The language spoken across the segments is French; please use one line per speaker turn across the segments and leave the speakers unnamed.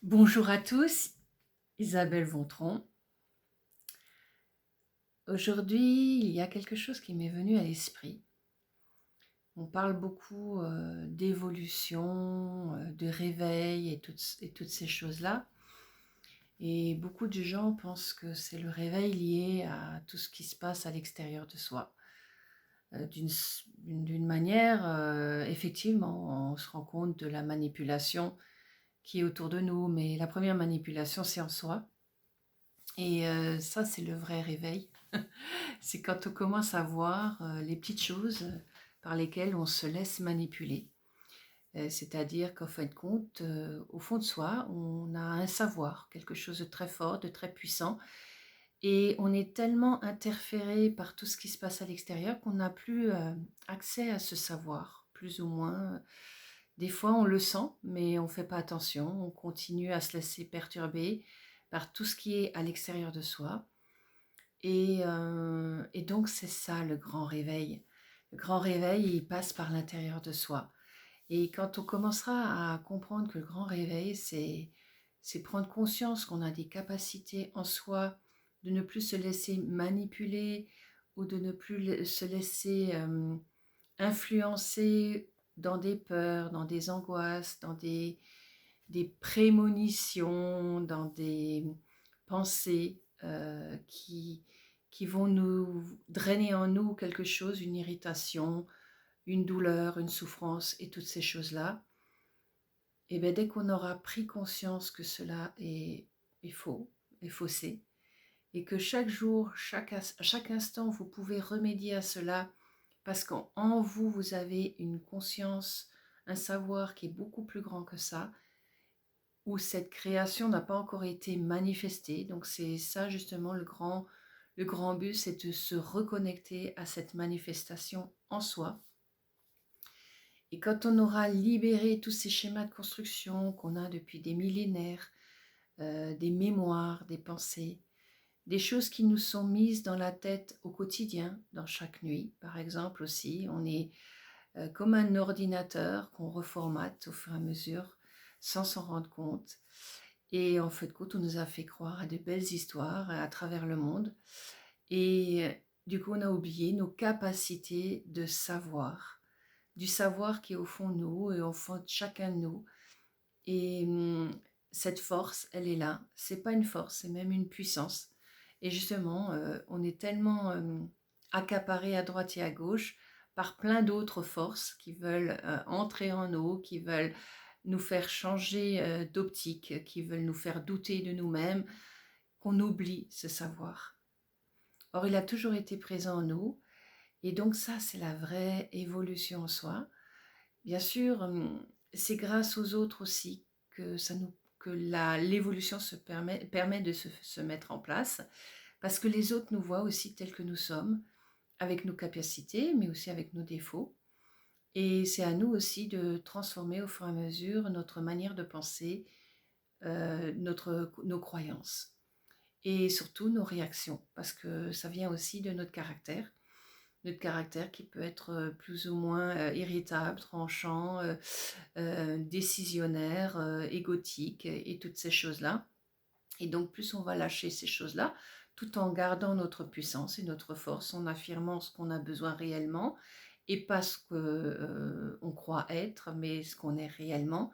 Bonjour à tous, Isabelle Vontron. Aujourd'hui, il y a quelque chose qui m'est venu à l'esprit. On parle beaucoup d'évolution, de réveil et toutes ces choses-là. Et beaucoup de gens pensent que c'est le réveil lié à tout ce qui se passe à l'extérieur de soi. D'une manière, effectivement, on se rend compte de la manipulation qui est autour de nous, mais la première manipulation, c'est en soi. Et ça, c'est le vrai réveil. C'est quand on commence à voir les petites choses par lesquelles on se laisse manipuler. C'est-à-dire qu'en fin de compte, au fond de soi, on a un savoir, quelque chose de très fort, de très puissant, et on est tellement interféré par tout ce qui se passe à l'extérieur qu'on n'a plus accès à ce savoir, plus ou moins. Des fois, on le sent, mais on ne fait pas attention, on continue à se laisser perturber par tout ce qui est à l'extérieur de soi. Et donc, c'est ça le grand réveil. Le grand réveil, il passe par l'intérieur de soi. Et quand on commencera à comprendre que le grand réveil, c'est prendre conscience qu'on a des capacités en soi, de ne plus se laisser manipuler ou de ne plus se laisser influencer dans des peurs, dans des angoisses, dans des prémonitions, dans des pensées qui vont nous drainer en nous quelque chose, une irritation, une douleur, une souffrance et toutes ces choses-là. Et bien dès qu'on aura pris conscience que cela est faux, est faussé, et que chaque jour, chaque instant, vous pouvez remédier à cela parce qu'en vous, vous avez une conscience, un savoir qui est beaucoup plus grand que ça, où cette création n'a pas encore été manifestée. Donc c'est ça justement le grand but, c'est de se reconnecter à cette manifestation en soi. Et quand on aura libéré tous ces schémas de construction qu'on a depuis des millénaires, des mémoires, des pensées, des choses qui nous sont mises dans la tête au quotidien, dans chaque nuit, par exemple aussi, on est comme un ordinateur qu'on reformate au fur et à mesure sans s'en rendre compte. Et en fait, on nous a fait croire à de belles histoires à travers le monde. Et du coup, on a oublié nos capacités de savoir, du savoir qui est au fond de nous et au fond de chacun de nous. Et cette force, elle est là. C'est pas une force, c'est même une puissance. Et justement, on est tellement accaparé à droite et à gauche par plein d'autres forces qui veulent entrer en nous, qui veulent nous faire changer d'optique, qui veulent nous faire douter de nous-mêmes, qu'on oublie ce savoir. Or, il a toujours été présent en nous, et donc ça, c'est la vraie évolution en soi. Bien sûr, c'est grâce aux autres aussi que l'évolution permet de se mettre en place, parce que les autres nous voient aussi tels que nous sommes, avec nos capacités, mais aussi avec nos défauts. Et c'est à nous aussi de transformer au fur et à mesure notre manière de penser, nos croyances et surtout nos réactions, parce que ça vient aussi de notre caractère qui peut être plus ou moins irritable, tranchant, décisionnaire, égotique et toutes ces choses-là. Et donc plus on va lâcher ces choses-là, tout en gardant notre puissance et notre force, en affirmant ce qu'on a besoin réellement, et pas ce qu'on croit être, mais ce qu'on est réellement.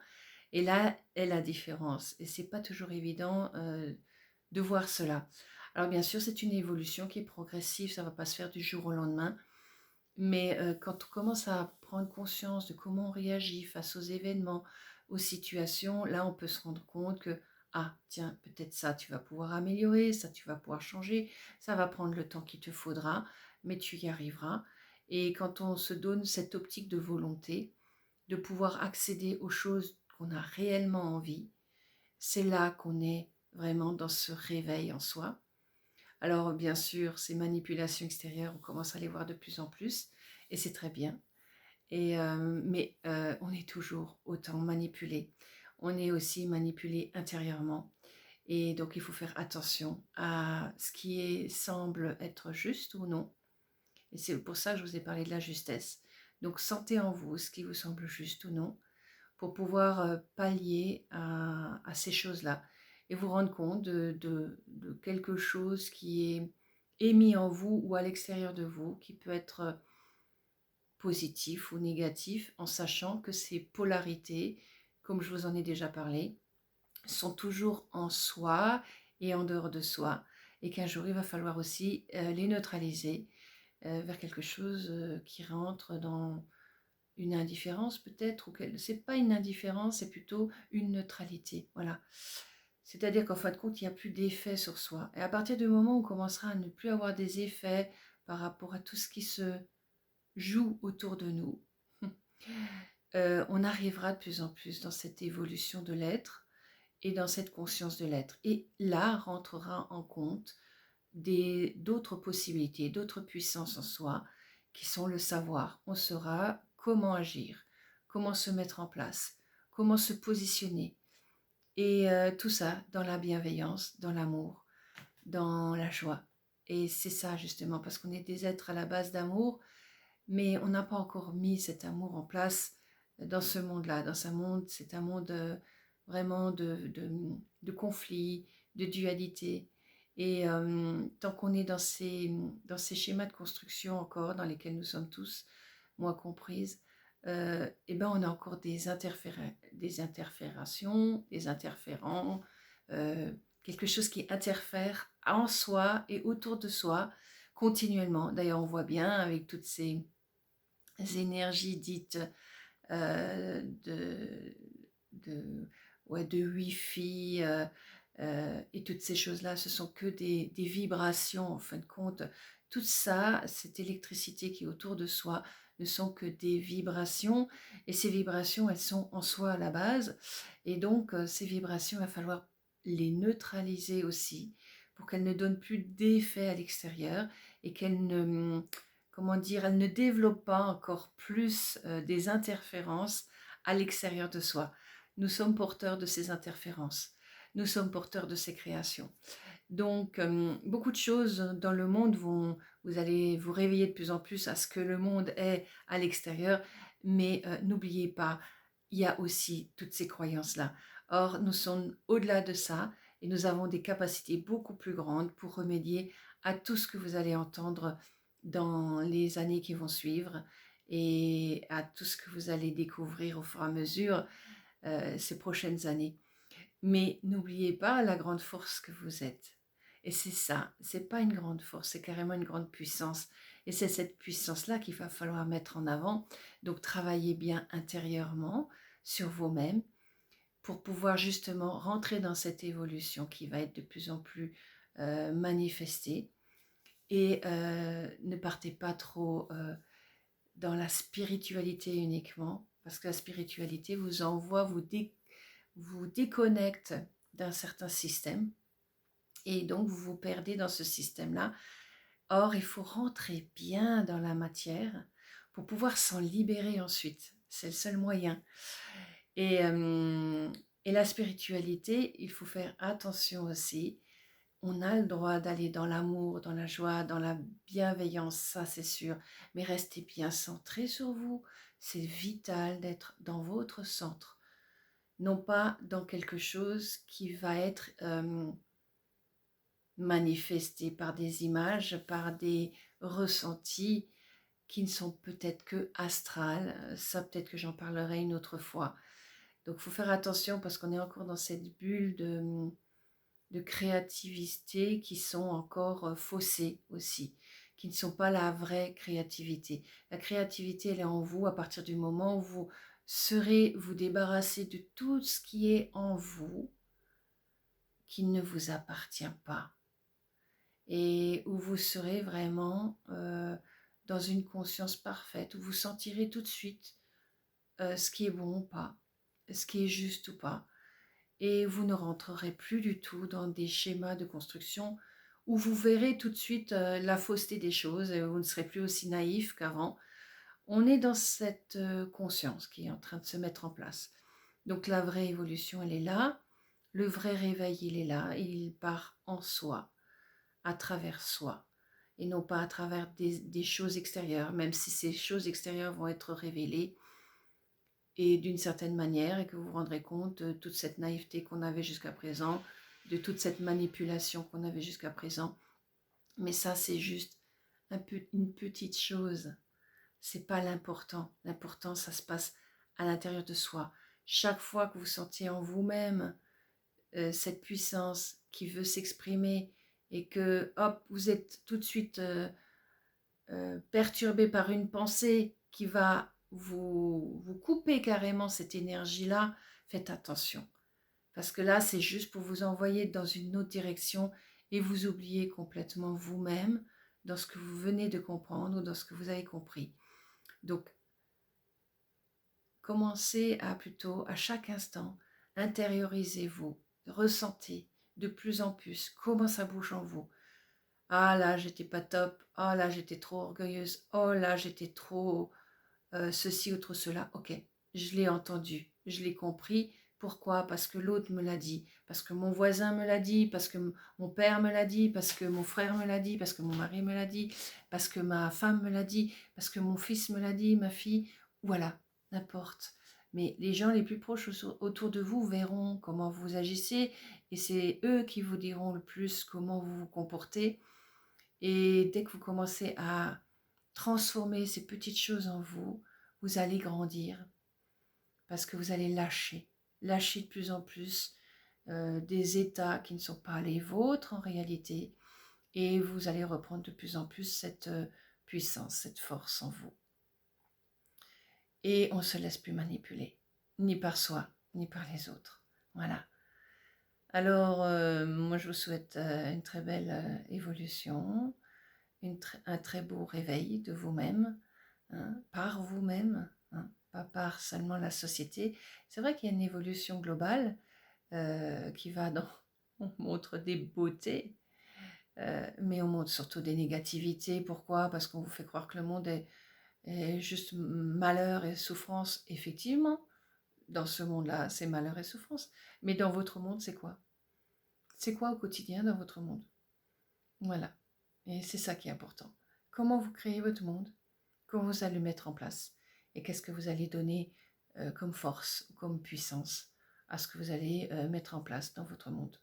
Et là est la différence. Et c'est pas toujours évident de voir cela. Alors bien sûr, c'est une évolution qui est progressive, ça ne va pas se faire du jour au lendemain. Mais quand on commence à prendre conscience de comment on réagit face aux événements, aux situations, là on peut se rendre compte que, ah tiens, peut-être ça tu vas pouvoir améliorer, ça tu vas pouvoir changer, ça va prendre le temps qu'il te faudra, mais tu y arriveras. Et quand on se donne cette optique de volonté, de pouvoir accéder aux choses qu'on a réellement envie, c'est là qu'on est vraiment dans ce réveil en soi. Alors bien sûr, ces manipulations extérieures, on commence à les voir de plus en plus, et c'est très bien. Mais on est toujours autant manipulé. On est aussi manipulé intérieurement. Et donc il faut faire attention à ce semble être juste ou non. Et c'est pour ça que je vous ai parlé de la justesse. Donc sentez en vous ce qui vous semble juste ou non, pour pouvoir pallier à ces choses-là et vous rendre compte de quelque chose qui est émis en vous ou à l'extérieur de vous, qui peut être positif ou négatif, en sachant que ces polarités, comme je vous en ai déjà parlé, sont toujours en soi et en dehors de soi, et qu'un jour il va falloir aussi les neutraliser vers quelque chose qui rentre dans une indifférence peut-être, ou c'est pas une indifférence, c'est plutôt une neutralité, voilà. C'est-à-dire qu'en fin de compte, il n'y a plus d'effet sur soi. Et à partir du moment où on commencera à ne plus avoir des effets par rapport à tout ce qui se joue autour de nous, on arrivera de plus en plus dans cette évolution de l'être et dans cette conscience de l'être. Et là rentrera en compte d'autres possibilités, d'autres puissances en soi, qui sont le savoir. On saura comment agir, comment se mettre en place, comment se positionner. Et tout ça dans la bienveillance, dans l'amour, dans la joie. Et c'est ça justement, parce qu'on est des êtres à la base d'amour, mais on n'a pas encore mis cet amour en place dans ce monde-là. Dans ce monde, c'est un monde vraiment de conflits, de dualité. Et tant qu'on est dans ces schémas de construction encore, dans lesquels nous sommes tous, moi comprise, et ben on a encore des interférations, des interférents, quelque chose qui interfère en soi et autour de soi continuellement. D'ailleurs, on voit bien avec toutes ces énergies dites de Wi-Fi et toutes ces choses-là, ce sont que des vibrations en fin de compte. Tout ça, cette électricité qui est autour de soi, ne sont que des vibrations, et ces vibrations, elles sont en soi à la base, et donc ces vibrations, il va falloir les neutraliser aussi, pour qu'elles ne donnent plus d'effet à l'extérieur, et qu'elles ne, comment dire, elles ne développent pas encore plus des interférences à l'extérieur de soi. Nous sommes porteurs de ces interférences, nous sommes porteurs de ces créations. Donc, beaucoup de choses dans le monde vous allez vous réveiller de plus en plus à ce que le monde est à l'extérieur, mais n'oubliez pas, il y a aussi toutes ces croyances-là. Or, nous sommes au-delà de ça, et nous avons des capacités beaucoup plus grandes pour remédier à tout ce que vous allez entendre dans les années qui vont suivre, et à tout ce que vous allez découvrir au fur et à mesure ces prochaines années. Mais n'oubliez pas la grande force que vous êtes. Et c'est ça, c'est pas une grande force, c'est carrément une grande puissance. Et c'est cette puissance-là qu'il va falloir mettre en avant. Donc travaillez bien intérieurement sur vous-même pour pouvoir justement rentrer dans cette évolution qui va être de plus en plus manifestée. Et ne partez pas trop dans la spiritualité uniquement, parce que la spiritualité vous envoie, vous déconnecte d'un certain système, et donc vous vous perdez dans ce système-là. Or, il faut rentrer bien dans la matière pour pouvoir s'en libérer ensuite. C'est le seul moyen. Et la spiritualité, il faut faire attention aussi. On a le droit d'aller dans l'amour, dans la joie, dans la bienveillance, ça c'est sûr. Mais restez bien centré sur vous. C'est vital d'être dans votre centre, non pas dans quelque chose qui va être manifesté par des images, par des ressentis qui ne sont peut-être que astrales. Ça, peut-être que j'en parlerai une autre fois. Donc, il faut faire attention, parce qu'on est encore dans cette bulle de créativité qui sont encore faussées aussi, qui ne sont pas la vraie créativité. La créativité, elle est en vous à partir du moment où vous serez vous débarrasser de tout ce qui est en vous, qui ne vous appartient pas, et où vous serez vraiment dans une conscience parfaite, où vous sentirez tout de suite ce qui est bon ou pas, ce qui est juste ou pas, et vous ne rentrerez plus du tout dans des schémas de construction où vous verrez tout de suite la fausseté des choses, et vous ne serez plus aussi naïf qu'avant. On est dans cette conscience qui est en train de se mettre en place. Donc la vraie évolution, elle est là. Le vrai réveil, il est là. Il part en soi, à travers soi, et non pas à travers des choses extérieures, même si ces choses extérieures vont être révélées. et d'une certaine manière, et que vous vous rendrez compte de toute cette naïveté qu'on avait jusqu'à présent, de toute cette manipulation qu'on avait jusqu'à présent. Mais ça, c'est juste une petite chose. C'est pas l'important. L'important, ça se passe à l'intérieur de soi. Chaque fois que vous sentez en vous-même cette puissance qui veut s'exprimer et que, hop, vous êtes tout de suite perturbé par une pensée qui va vous couper carrément cette énergie-là, faites attention. Parce que là, c'est juste pour vous envoyer dans une autre direction et vous oubliez complètement vous-même dans ce que vous venez de comprendre ou dans ce que vous avez compris. Donc, commencez à plutôt, à chaque instant, intériorisez-vous, ressentez de plus en plus comment ça bouge en vous. Ah là, j'étais pas top. Oh là, j'étais trop orgueilleuse. Oh là, j'étais trop ceci ou trop cela. Ok, je l'ai entendu, je l'ai compris. Pourquoi? Parce que l'autre me l'a dit, parce que mon voisin me l'a dit, parce que mon père me l'a dit, parce que mon frère me l'a dit, parce que mon mari me l'a dit, parce que ma femme me l'a dit, parce que mon fils me l'a dit, ma fille. Voilà, n'importe. Mais les gens les plus proches autour de vous verront comment vous agissez et c'est eux qui vous diront le plus comment vous vous comportez. Et dès que vous commencez à transformer ces petites choses en vous, vous allez grandir parce que vous allez lâcher de plus en plus des états qui ne sont pas les vôtres en réalité et vous allez reprendre de plus en plus cette puissance, cette force en vous. Et on ne se laisse plus manipuler, ni par soi, ni par les autres. Voilà. Alors, moi je vous souhaite une très belle évolution, un très beau réveil de vous-même, hein, par vous-même, hein, pas par seulement la société. C'est vrai qu'il y a une évolution globale qui va dans... On montre des beautés, mais on montre surtout des négativités. Pourquoi? Parce qu'on vous fait croire que le monde est juste malheur et souffrance. Effectivement, dans ce monde-là, c'est malheur et souffrance. Mais dans votre monde, c'est quoi? C'est quoi au quotidien dans votre monde? Voilà. Et c'est ça qui est important. Comment vous créez votre monde? Comment vous allez le mettre en place? Et qu'est-ce que vous allez donner comme force, comme puissance à ce que vous allez mettre en place dans votre monde?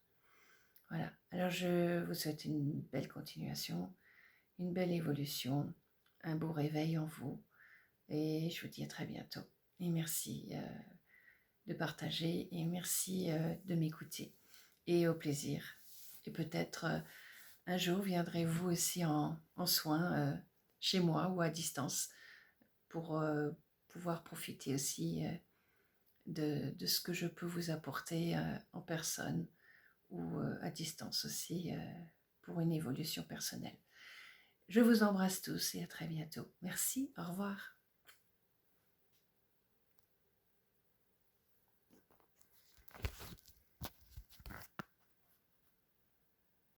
Voilà. Alors je vous souhaite une belle continuation, une belle évolution, un beau réveil en vous. Et je vous dis à très bientôt. Et merci de partager et merci de m'écouter. Et au plaisir. Et peut-être un jour viendrez-vous aussi en soins chez moi ou à distance pour pouvoir profiter aussi de ce que je peux vous apporter en personne ou à distance aussi pour une évolution personnelle. Je vous embrasse tous et à très bientôt. Merci, au revoir.